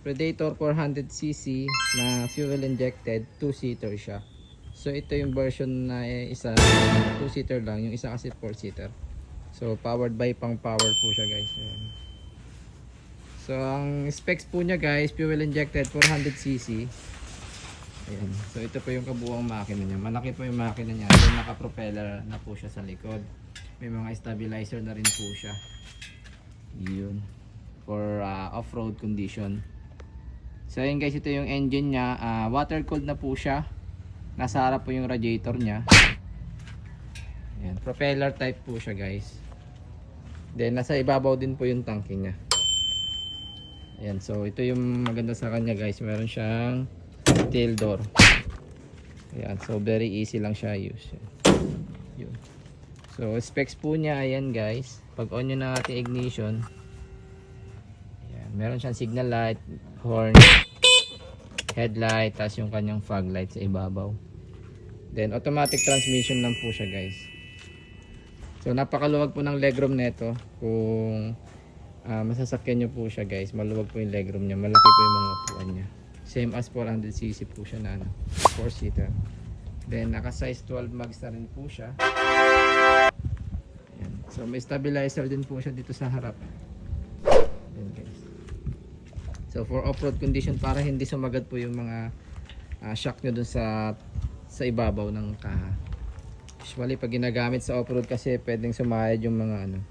Predator 400cc na fuel injected, 2-seater siya. So ito yung version na isa 2-seater lang, yung isa kasi 4-seater. So powered by pang power po siya guys. Ayan. So ang specs po niya guys, fuel injected 400cc. Ayan. So ito po yung kabuuang makina niya. Malaki po yung makina niya. So naka-propeller na po siya sa likod. May mga stabilizer na rin po siya. Yun. For off-road condition. So ayan guys, ito yung engine niya. Water cooled na po siya. Nasa harap po yung radiator niya. Ayan. Propeller type po siya guys. Then nasa ibabaw din po yung tanke niya. Ayan. So ito yung maganda sa kanya guys. Meron siyang tail door. Ayan. So very easy lang siya use. Yun. So specs po niya, ayan guys. Pag on nyo na ating ignition, ayan, meron siyang signal light, horn, headlight, tas yung kanyang fog light sa ibabaw. Then automatic transmission lang po siya guys. So napakaluwag po ng legroom nito. Kung masasakyan nyo po siya guys, maluwag po yung legroom niya, malaki po yung mga upuan niya. Same as 400cc po siya na 4-seater. Then naka size 12 mags na rin po siya. Ayan. So may stabilizer din po siya dito sa harap. Ayan guys. So for off-road condition, para hindi sumagad po yung mga shock nyo dun sa ibabaw ng kaha. Usually pag ginagamit sa off-road kasi pwedeng sumayad yung mga ano.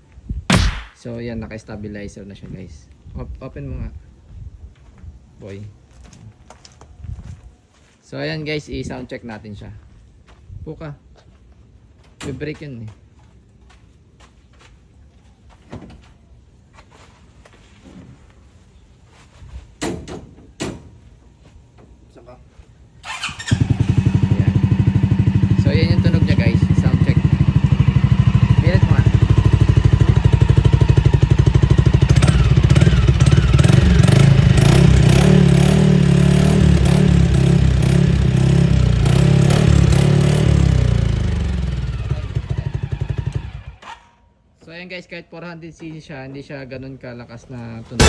So yan, naka-stabilizer na siya guys. Open mo nga boy. So ayan guys, i-sound check natin siya. Puka. May brake yun eh. Saka. Ayan. So ayan yung tunog niya guys. Sound check. Bilit mo nga. So ayan guys, kahit 400cc siya, hindi siya ganun kalakas na tunog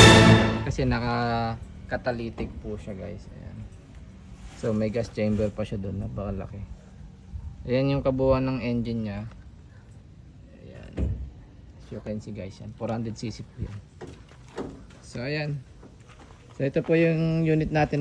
kasi naka-catalytic po siya guys. Ayan. So may gas chamber pa siya doon, napakalaki. Ayan yung kabuuan ng engine niya. Ayan. As you can see guys, yan 400cc po yan. So ayan. So ito po yung unit natin na